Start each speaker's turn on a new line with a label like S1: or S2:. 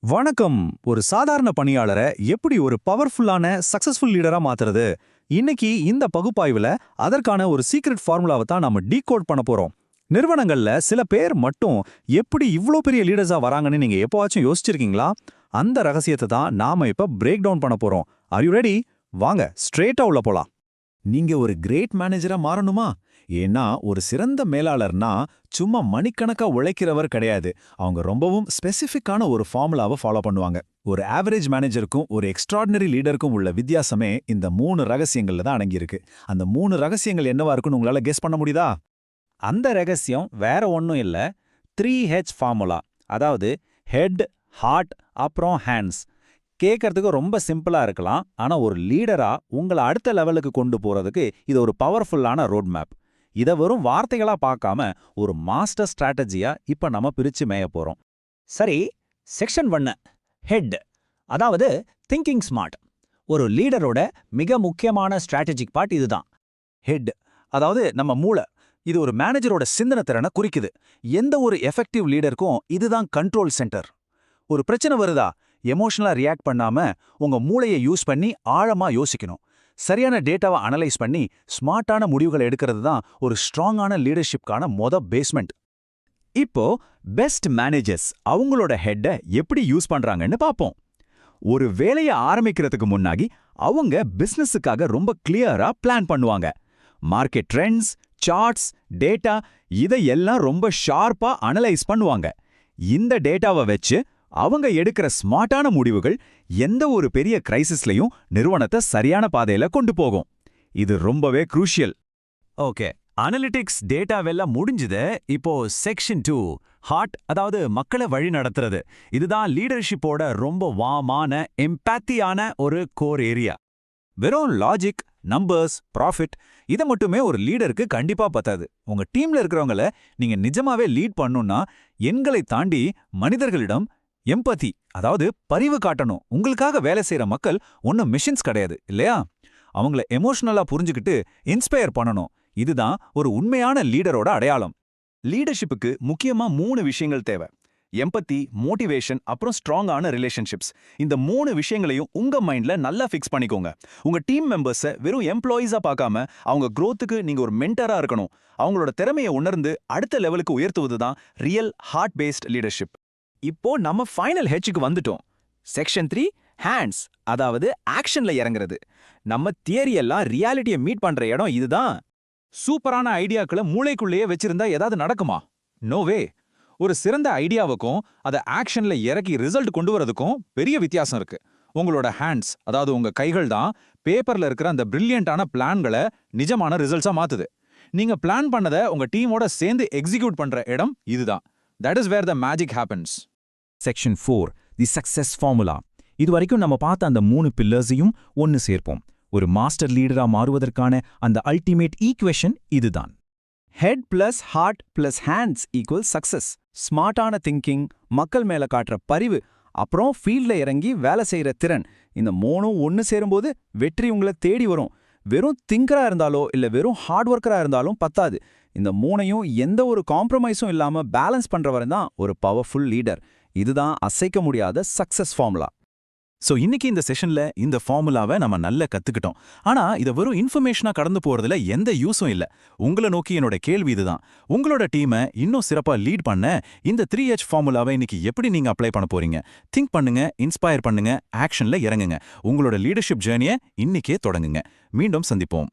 S1: வணக்கம். ஒரு சாதாரண பணியாளரை எப்படி ஒரு பவர்ஃபுல்லான சக்சஸ்ஃபுல் லீடரா மாத்துறது? இன்னைக்கு இந்த பகுப்பாய்வுல அதற்கான ஒரு சீக்ரெட் ஃபார்முலாவை தான் நாம டீகோட் பண்ண போறோம். நிறுவனங்கள்ல சில பேர் மட்டும் எப்படி இவ்ளோ பெரிய லீடர்ஸா வராங்கன்னு நீங்க எப்பவாச்சும் யோசிச்சிருக்கீங்களா? அந்த ரகசியத்தை தான் நாம இப்ப பிரேக் டவுன் பண்ண போறோம். Are you ready? வாங்க ஸ்ட்ரெயிட்டா உள்ள போலாம்.
S2: நீங்க ஒரு கிரேட் மேனேஜரா மாறணுமா? ஏன்னா ஒரு சிறந்த மேலாளர்னா சும்மா மணிக்கணக்கா உழைக்கிறவர் கிடையாது. அவங்க ரொம்பவும் ஸ்பெசிஃபிக்கான ஒரு ஃபார்முலாவை ஃபாலோ பண்ணுவாங்க. ஒரு ஆவரேஜ் மேனேஜருக்கும் ஒரு எக்ஸ்ட்ராடினரி லீடருக்கும் உள்ள வித்தியாசமே இந்த 3 ரகசியங்கள்ல தான் அடங்கியிருக்கு. அந்த 3 ரகசியங்கள் என்னவா இருக்குன்னு உங்களால கெஸ் பண்ண முடியுதா?
S3: அந்த ரகசியம் வேற ஒன்றும் இல்ல. 3H formula. அதாவது ஹெட், ஹார்ட், அப்புறம் ஹேண்ட்ஸ். கேட்கறதுக்கு ரொம்ப சிம்பிளா இருக்கலாம். ஆனா ஒரு லீடரா உங்களை அடுத்த லெவலுக்கு கொண்டு போறதுக்கு இது ஒரு பவர்ஃபுல்லான ரோட் மேப். இதை வெறும் வார்த்தைகளா பார்க்காம ஒரு மாஸ்டர் ஸ்ட்ராட்டஜியா இப்ப நம்ம பிரிச்சு மேய போறோம். சரி, செக்ஷன் 1 ஹெட், அதாவது திங்கிங் ஸ்மார்ட். ஒரு லீடரோட மிக முக்கியமான ஸ்ட்ராட்டஜிக் பார்ட் இதுதான்.
S1: ஹெட், அதாவது நம்ம மூளை. இது ஒரு மேனேஜரோட சிந்தனை திறனை குறிக்குது. எந்த ஒரு எஃபெக்டிவ் லீடருக்கும் இதுதான் கண்ட்ரோல் சென்டர். ஒரு பிரச்சனை வருதா, எமோஷனலா ரியாக்ட் பண்ணாம உங்க மூளையை யூஸ் பண்ணி ஆழமா யோசிக்கணும். சரியான டேட்டாவை அனலைஸ் பண்ணி ஸ்மார்ட்டான முடிவுகள் எடுக்கிறது தான் ஒரு ஸ்ட்ராங்கான லீடர்ஷிப்கான பேஸ்மெண்ட். இப்போ பெஸ்ட் மேனேஜர்ஸ் அவங்களோட ஹெட்டை எப்படி யூஸ் பண்றாங்கன்னு பார்ப்போம். ஒரு வேலையை ஆரம்பிக்கிறதுக்கு முன்னாடி அவங்க பிசினஸுக்காக ரொம்ப கிளியரா பிளான் பண்ணுவாங்க. மார்க்கெட் ட்ரெண்ட்ஸ், சார்ட்ஸ், டேட்டா இதையெல்லாம் ரொம்ப ஷார்ப்பா அனலைஸ் பண்ணுவாங்க. இந்த டேட்டாவை வச்சு அவங்க எடுக்கிற ஸ்மார்ட்டான முடிவுகள் எந்த ஒரு பெரிய கிரைசிஸ்லயும் நிறுவனத்தை சரியான பாதையில கொண்டு போகும். இது ரொம்பவே குரூஷியல். ஓகே, அனலிட்டிக்ஸ் டேட்டாவெல்லாம் முடிஞ்சது. இப்போ செக்ஷன் 2 ஹார்ட், அதாவது மக்களை வழி நடத்துறது. இதுதான் லீடர்ஷிப்போட ரொம்ப வாமான எம்பாத்தியான ஒரு கோர் ஏரியா. வெறும் லாஜிக், நம்பர்ஸ், ப்ராஃபிட் இதை மட்டுமே ஒரு லீடருக்கு கண்டிப்பா பத்தாது. உங்க டீம்ல இருக்கிறவங்கள நீங்க நிஜமாவே லீட் பண்ணணும்னா எண்களை தாண்டி மனிதர்களிடம் எம்பதி, அதாவது பரிவு காட்டணும். உங்களுக்காக வேலை செய்யற மக்கள் ஒன்னும் மிஷின்ஸ் கிடையாது இல்லையா? அவங்கள எமோஷனலா புரிஞ்சுக்கிட்டு இன்ஸ்பயர் பண்ணணும். இதுதான் ஒரு உண்மையான லீடரோட அடையாளம். லீடர்ஷிப்புக்கு முக்கியமா 3 விஷயங்கள் தேவை. எம்பத்தி, மோட்டிவேஷன், அப்புறம் ஸ்ட்ராங்கான ரிலேஷன்ஷிப்ஸ். இந்த 3 விஷயங்களையும் உங்க மைண்ட்ல நல்லா ஃபிக்ஸ் பண்ணிக்கோங்க. உங்க டீம் மெம்பர்ஸை வெறும் எம்ப்ளாயீஸா பார்க்காம அவங்க growthக்கு நீங்க ஒரு மென்டரா இருக்கணும். அவங்களோட திறமையை உணர்ந்து அடுத்த லெவலுக்கு உயர்த்துவது தான் ரியல் ஹார்ட் பேஸ்ட் லீடர்ஷிப். இப்போ நம்ம ஃபைனல் ஹெச்சுக்கு வந்துட்டோம். செக்ஷன் 3 ஹேண்ட்ஸ், அதாவது ஆக்ஷன்ல இறங்குறது. நம்ம தியரியெல்லாம் ரியாலிட்டியை மீட் பண்ற இடம் இதுதான். சூப்பரான ஐடியாக்களை மூளைக்குள்ளேயே வச்சிருந்தா ஏதாவது நடக்குமா? No way. ஒரு சிறந்த ஐடியாவுக்கும் அதை ஆக்ஷன்ல இறக்கி ரிசல்ட் கொண்டு வரதுக்கும் பெரிய வித்தியாசம் இருக்கு. உங்களோட ஹேண்ட்ஸ், அதாவது உங்க கைகள் தான் பேப்பர்ல இருக்கிற அந்த பிரில்லியண்டான பிளான்களை நிஜமான ரிசல்ட்ஸா மாத்துது. நீங்க பிளான் பண்ணதை உங்க டீமோட சேர்ந்து எக்ஸிக்யூட் பண்ற இடம் இதுதான். That is where the magic happens.
S3: Section 4 the success formula. இதுவரைக்கும் நம்ம பார்த்த அந்த 3 பில்லர்ஸையும் ஒன்னு சேர்ப்போம். ஒரு மாஸ்டர் லீடரா மாறுவதற்கான அந்த அல்டிமேட் ஈக்குவேஷன் இதுதான்.
S1: Head plus heart plus hands equal success. ஸ்மார்ட்டான திங்கிங், மக்கள் மேல காட்டுற பரிவு, அப்புறம் ஃபீல்ட்ல இறங்கி வேலை செய்யற திறன். இந்த 3ம் ஒன்னு சேரும்போது வெற்றி உங்களை தேடி வரும். வெறும் திங்கரா இருந்தாலோ இல்ல வெறும் ஹார்ட் ஒர்க்கரா இருந்தாலும் பத்தாது. இந்த 3ஐயும் எந்த ஒரு காம்ப்ரமைஸும் இல்லாம பேலன்ஸ் பண்றவன் தான் ஒரு பவர்ஃபுல் லீடர். இதுதான் அசைக்க முடியாத சக்சஸ் ஃபார்முலா.
S2: சோ இன்னைக்கு இந்த செஷன்ல இந்த ஃபார்முலாவை நம்ம நல்லா கத்துக்கிட்டோம். ஆனா இத வெறும் இன்ஃபர்மேஷனா கடந்து போறதுல எந்த யூஸும் இல்ல. உங்களை நோக்கி என்னோட கேள்வி இதுதான். உங்களோட டீமை இன்னும் சிறப்பா லீட் பண்ண இந்த 3H ஃபார்முலாவை இன்னைக்கு எப்படி நீங்க அப்ளை பண்ண போறீங்க? திங்க் பண்ணுங்க, இன்ஸ்பயர் பண்ணுங்க, ஆக்ஷன்ல இறங்குங்க. உங்களோட லீடர்ஷிப் ஜர்னியை இன்னைக்கே தொடங்குங்க. மீண்டும் சந்திப்போம்.